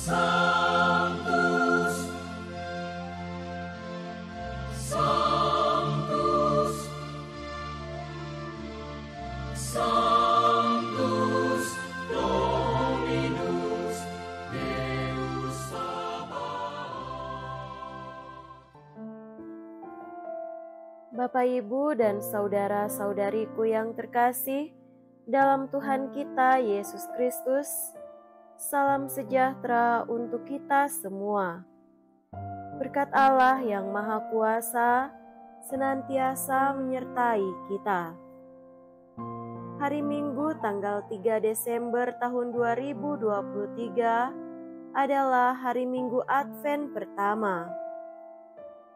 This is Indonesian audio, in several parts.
Sanctus, Sanctus, Sanctus Dominus Deus Sabaoth. Bapak, Ibu, dan saudara-saudariku yang terkasih dalam Tuhan kita Yesus Kristus, salam sejahtera untuk kita semua. Berkat Allah yang Maha Kuasa senantiasa menyertai kita. Hari Minggu tanggal 3 Desember tahun 2023 adalah hari Minggu Advent pertama.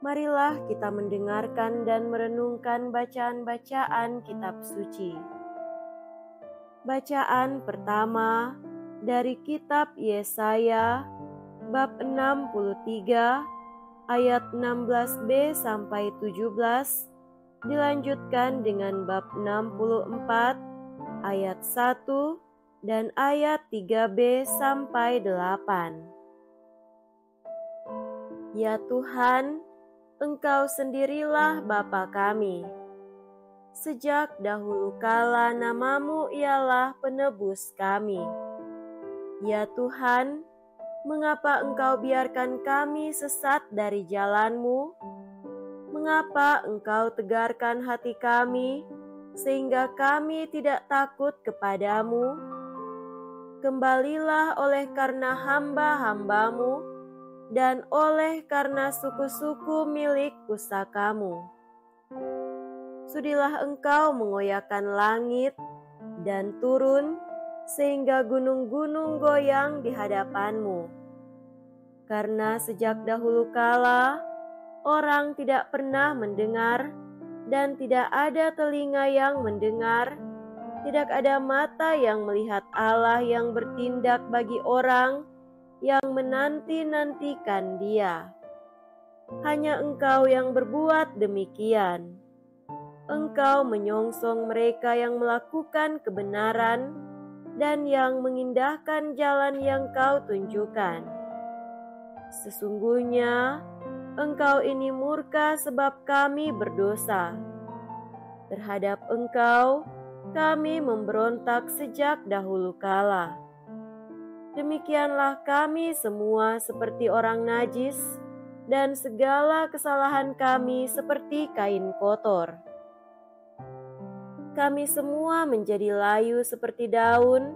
Marilah kita mendengarkan dan merenungkan bacaan-bacaan kitab suci. Bacaan pertama dari kitab Yesaya bab 63 ayat 16b sampai 17, dilanjutkan dengan bab 64 ayat 1 dan ayat 3b sampai 8. Ya Tuhan, Engkau sendirilah Bapa kami. Sejak dahulu kala nama-Mu ialah penebus kami. Ya Tuhan, mengapa Engkau biarkan kami sesat dari jalan-Mu? Mengapa Engkau tegarkan hati kami, sehingga kami tidak takut kepadamu? Kembalilah oleh karena hamba-hamba-Mu, dan oleh karena suku-suku milik pusakamu. Sudilah Engkau mengoyakkan langit dan turun, sehingga gunung-gunung goyang di hadapan-Mu. Karena sejak dahulu kala, orang tidak pernah mendengar, dan tidak ada telinga yang mendengar, tidak ada mata yang melihat Allah yang bertindak bagi orang yang menanti-nantikan Dia. Hanya Engkau yang berbuat demikian. Engkau menyongsong mereka yang melakukan kebenaran dan yang mengindahkan jalan yang Kau tunjukkan. Sesungguhnya Engkau ini murka sebab kami berdosa. Terhadap Engkau kami memberontak sejak dahulu kala. Demikianlah kami semua seperti orang najis, dan segala kesalahan kami seperti kain kotor. Kami semua menjadi layu seperti daun,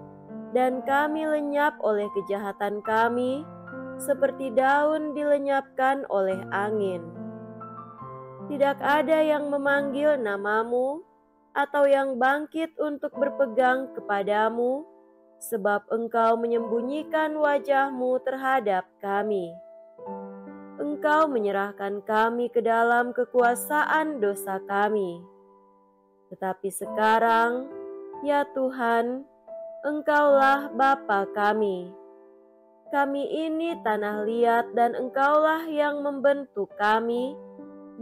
dan kami lenyap oleh kejahatan kami, seperti daun dilenyapkan oleh angin. Tidak ada yang memanggil nama-Mu, atau yang bangkit untuk berpegang kepadamu, sebab Engkau menyembunyikan wajah-Mu terhadap kami. Engkau menyerahkan kami ke dalam kekuasaan dosa kami. Tetapi sekarang, ya Tuhan, Engkaulah Bapa kami. Kami ini tanah liat dan Engkaulah yang membentuk kami,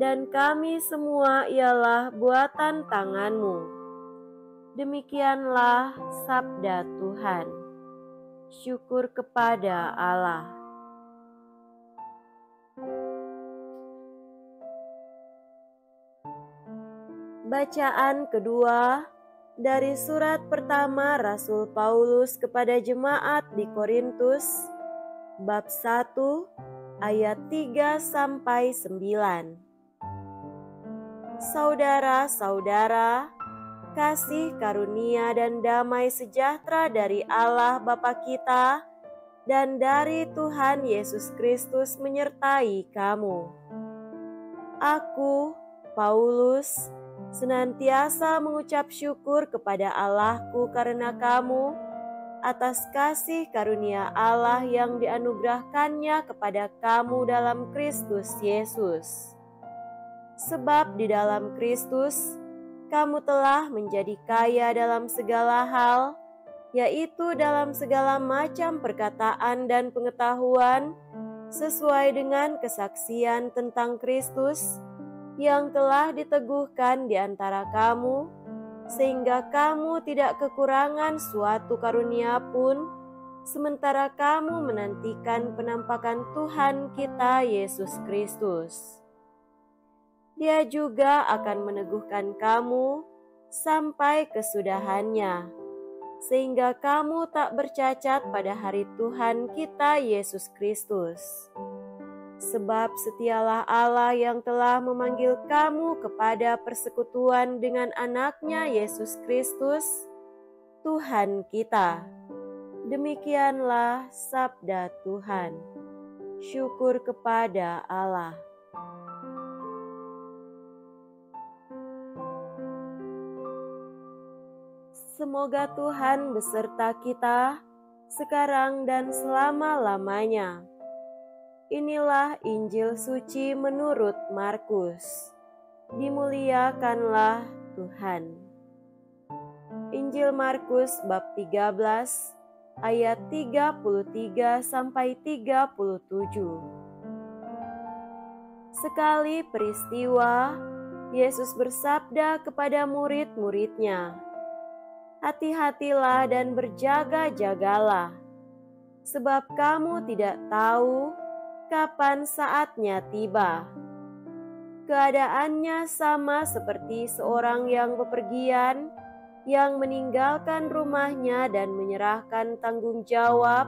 dan kami semua ialah buatan tangan-Mu. Demikianlah sabda Tuhan. Syukur kepada Allah. Bacaan kedua dari surat pertama Rasul Paulus kepada jemaat di Korintus, bab 1 ayat 3 sampai 9. Saudara-saudara, kasih karunia dan damai sejahtera dari Allah Bapa kita dan dari Tuhan Yesus Kristus menyertai kamu. Aku, Paulus, senantiasa mengucap syukur kepada Allahku karena kamu atas kasih karunia Allah yang dianugerahkannya kepada kamu dalam Kristus Yesus. Sebab di dalam Kristus, kamu telah menjadi kaya dalam segala hal, yaitu dalam segala macam perkataan dan pengetahuan, sesuai dengan kesaksian tentang Kristus yang telah diteguhkan di antara kamu, sehingga kamu tidak kekurangan suatu karunia pun, sementara kamu menantikan penampakan Tuhan kita Yesus Kristus. Dia juga akan meneguhkan kamu sampai kesudahannya, sehingga kamu tak bercacat pada hari Tuhan kita Yesus Kristus. Sebab setialah Allah yang telah memanggil kamu kepada persekutuan dengan anaknya Yesus Kristus, Tuhan kita. Demikianlah sabda Tuhan. Syukur kepada Allah. Semoga Tuhan beserta kita sekarang dan selama-lamanya. Inilah Injil suci menurut Markus. Dimuliakanlah Tuhan. Injil Markus bab 13 ayat 33 sampai 37. Sekali peristiwa, Yesus bersabda kepada murid-muridnya, "Hati-hatilah dan berjaga-jagalah, sebab kamu tidak tahu kapan saatnya tiba." Keadaannya sama seperti seorang yang bepergian, yang meninggalkan rumahnya dan menyerahkan tanggung jawab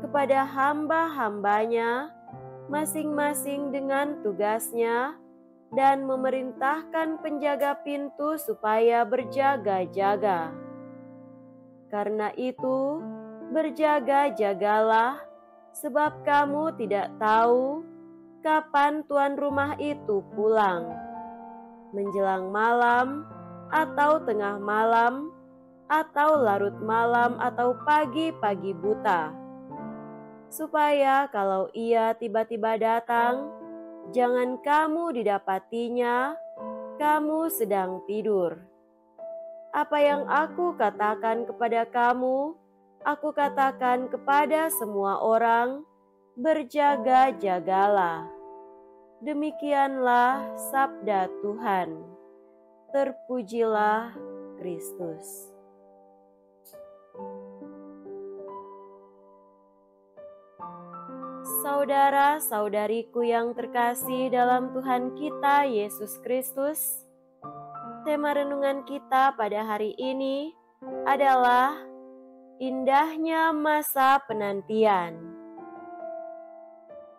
kepada hamba-hambanya, masing-masing dengan tugasnya, dan memerintahkan penjaga pintu supaya berjaga-jaga. Karena itu, berjaga-jagalah, sebab kamu tidak tahu kapan tuan rumah itu pulang, menjelang malam, atau tengah malam, atau larut malam, atau pagi-pagi buta. Supaya kalau ia tiba-tiba datang, jangan kamu didapatinya, kamu sedang tidur. Apa yang aku katakan kepada kamu, aku katakan kepada semua orang, berjaga-jagalah. Demikianlah sabda Tuhan. Terpujilah Kristus. Saudara-saudariku yang terkasih dalam Tuhan kita Yesus Kristus, tema renungan kita pada hari ini adalah indahnya masa penantian.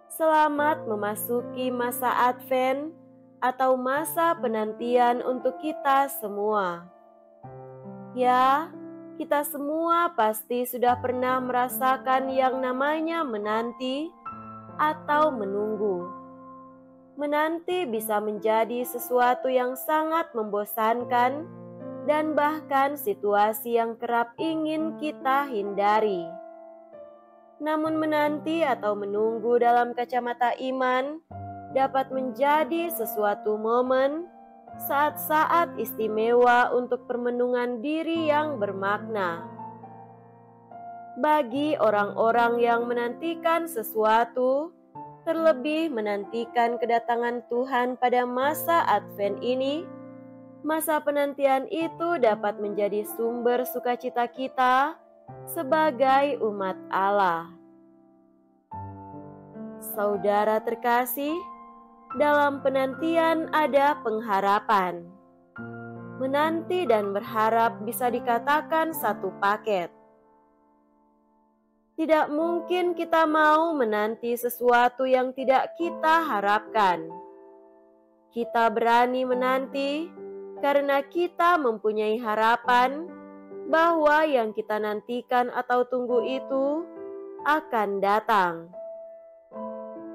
Selamat memasuki masa Advent atau masa penantian untuk kita semua. Ya, kita semua pasti sudah pernah merasakan yang namanya menanti atau menunggu. Menanti bisa menjadi sesuatu yang sangat membosankan dan bahkan situasi yang kerap ingin kita hindari. Namun menanti atau menunggu dalam kacamata iman dapat menjadi sesuatu momen, saat-saat istimewa untuk permenungan diri yang bermakna. Bagi orang-orang yang menantikan sesuatu, terlebih menantikan kedatangan Tuhan pada masa Advent ini, masa penantian itu dapat menjadi sumber sukacita kita sebagai umat Allah. Saudara terkasih, dalam penantian ada pengharapan. Menanti dan berharap bisa dikatakan satu paket. Tidak mungkin kita mau menanti sesuatu yang tidak kita harapkan. Kita berani menanti karena kita mempunyai harapan bahwa yang kita nantikan atau tunggu itu akan datang.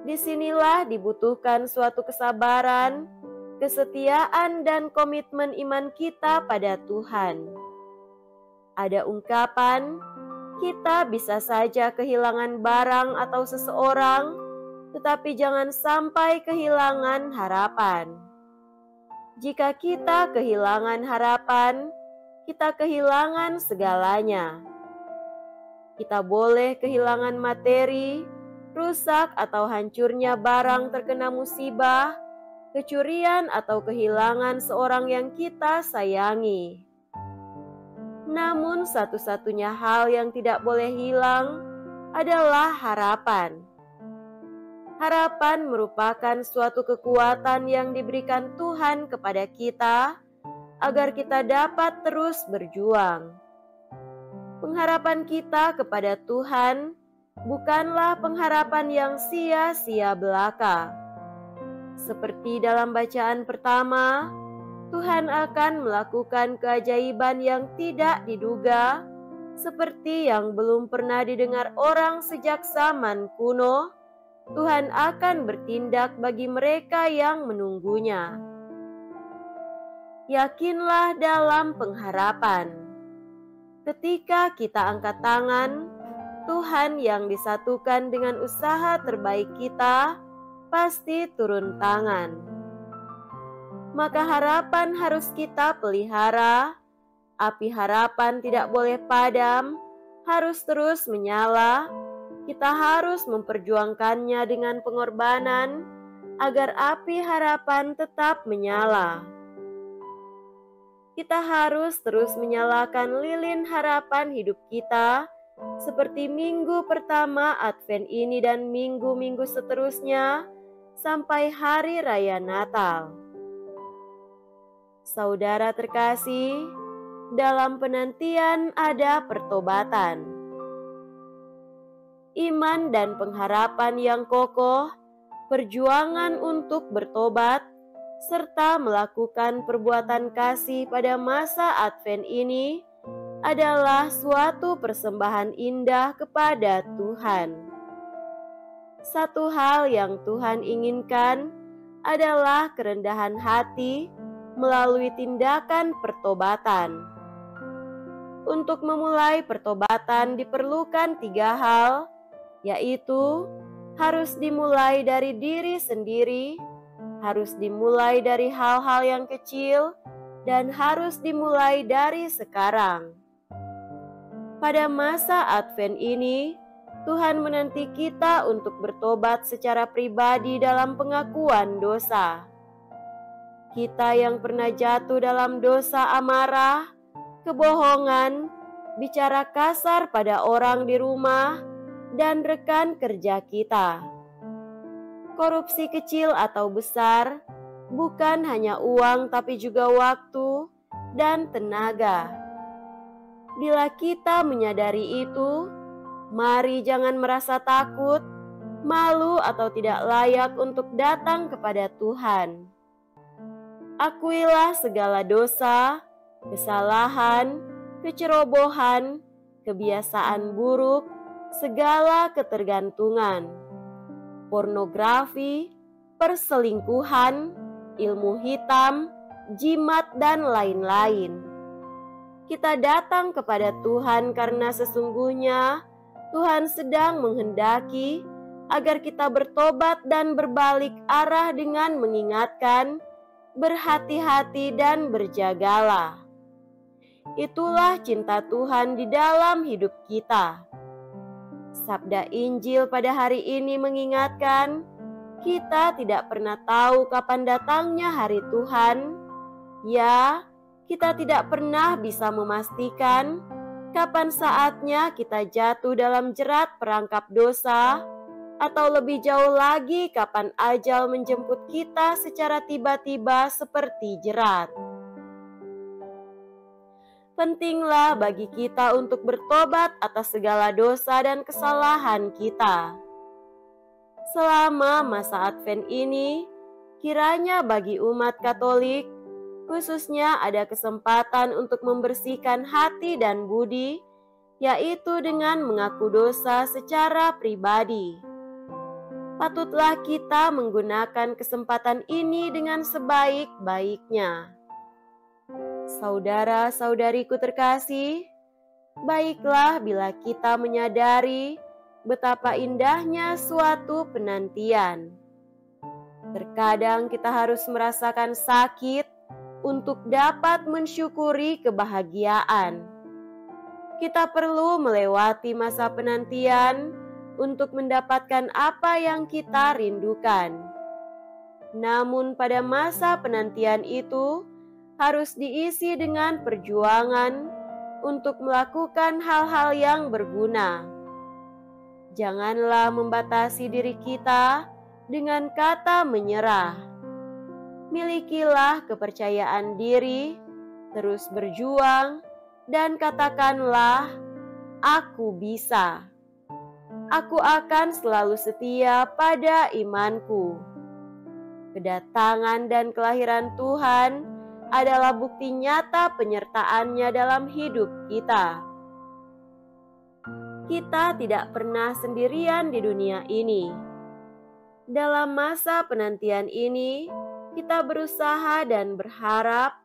Disinilah dibutuhkan suatu kesabaran, kesetiaan, dan komitmen iman kita pada Tuhan. Ada ungkapan, kita bisa saja kehilangan barang atau seseorang, tetapi jangan sampai kehilangan harapan. Jika kita kehilangan harapan, kita kehilangan segalanya. Kita boleh kehilangan materi, rusak atau hancurnya barang terkena musibah, kecurian atau kehilangan seorang yang kita sayangi. Namun satu-satunya hal yang tidak boleh hilang adalah harapan. Harapan merupakan suatu kekuatan yang diberikan Tuhan kepada kita agar kita dapat terus berjuang. Pengharapan kita kepada Tuhan bukanlah pengharapan yang sia-sia belaka. Seperti dalam bacaan pertama, Tuhan akan melakukan keajaiban yang tidak diduga, seperti yang belum pernah didengar orang sejak zaman kuno. Tuhan akan bertindak bagi mereka yang menunggunya. Yakinlah dalam pengharapan. Ketika kita angkat tangan, Tuhan yang disatukan dengan usaha terbaik kita pasti turun tangan. Maka harapan harus kita pelihara. Api harapan tidak boleh padam, harus terus menyala. Kita harus memperjuangkannya dengan pengorbanan agar api harapan tetap menyala. Kita harus terus menyalakan lilin harapan hidup kita, seperti minggu pertama Advent ini dan minggu-minggu seterusnya sampai Hari Raya Natal. Saudara terkasih, dalam penantian ada pertobatan. Iman dan pengharapan yang kokoh, perjuangan untuk bertobat, serta melakukan perbuatan kasih pada masa Advent ini adalah suatu persembahan indah kepada Tuhan. Satu hal yang Tuhan inginkan adalah kerendahan hati melalui tindakan pertobatan. Untuk memulai pertobatan diperlukan 3 hal, yaitu harus dimulai dari diri sendiri, harus dimulai dari hal-hal yang kecil, dan harus dimulai dari sekarang. Pada masa Advent ini, Tuhan menanti kita untuk bertobat secara pribadi dalam pengakuan dosa. Kita yang pernah jatuh dalam dosa amarah, kebohongan, bicara kasar pada orang di rumah, dan rekan kerja kita. Korupsi kecil atau besar, bukan hanya uang tapi juga waktu dan tenaga. Bila kita menyadari itu, mari jangan merasa takut, malu atau tidak layak untuk datang kepada Tuhan. Akuilah segala dosa, kesalahan, kecerobohan, kebiasaan buruk, segala ketergantungan, pornografi, perselingkuhan, ilmu hitam, jimat, dan lain-lain. Kita datang kepada Tuhan karena sesungguhnya Tuhan sedang menghendaki agar kita bertobat dan berbalik arah dengan mengingatkan, berhati-hati dan berjagalah. Itulah cinta Tuhan di dalam hidup kita. Sabda Injil pada hari ini mengingatkan, kita tidak pernah tahu kapan datangnya hari Tuhan. Ya, kita tidak pernah bisa memastikan kapan saatnya kita jatuh dalam jerat perangkap dosa, atau lebih jauh lagi kapan ajal menjemput kita secara tiba-tiba seperti jerat. Pentinglah bagi kita untuk bertobat atas segala dosa dan kesalahan kita. Selama masa Advent ini, kiranya bagi umat Katolik, khususnya ada kesempatan untuk membersihkan hati dan budi, yaitu dengan mengaku dosa secara pribadi. Patutlah kita menggunakan kesempatan ini dengan sebaik-baiknya. Saudara-saudariku terkasih, baiklah bila kita menyadari betapa indahnya suatu penantian. Terkadang kita harus merasakan sakit untuk dapat mensyukuri kebahagiaan. Kita perlu melewati masa penantian untuk mendapatkan apa yang kita rindukan. Namun pada masa penantian itu harus diisi dengan perjuangan untuk melakukan hal-hal yang berguna. Janganlah membatasi diri kita dengan kata menyerah. Milikilah kepercayaan diri, terus berjuang, dan katakanlah, "Aku bisa. Aku akan selalu setia pada imanku." Kedatangan dan kelahiran Tuhan adalah bukti nyata penyertaan-Nya dalam hidup kita. Kita tidak pernah sendirian di dunia ini. Dalam masa penantian ini, kita berusaha dan berharap,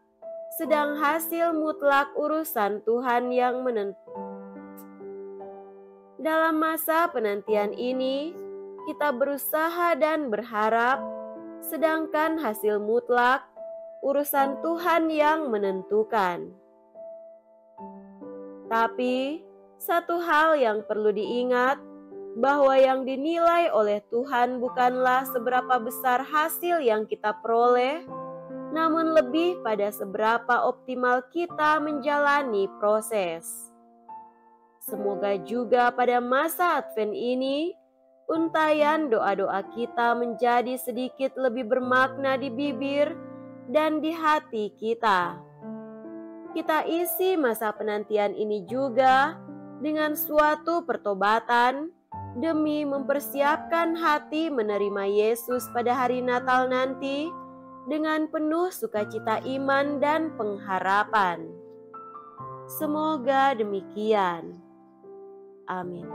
sedang hasil mutlak urusan Tuhan yang Dalam masa penantian ini, kita berusaha dan berharap, sedangkan hasil mutlak urusan Tuhan yang menentukan. Tapi, satu hal yang perlu diingat, bahwa yang dinilai oleh Tuhan bukanlah seberapa besar hasil yang kita peroleh, namun lebih pada seberapa optimal kita menjalani proses. Semoga juga pada masa Advent ini, untayan doa-doa kita menjadi sedikit lebih bermakna di bibir dan di hati kita. Kita isi masa penantian ini juga dengan suatu pertobatan demi mempersiapkan hati menerima Yesus pada hari Natal nanti dengan penuh sukacita iman dan pengharapan. Semoga demikian. Amin.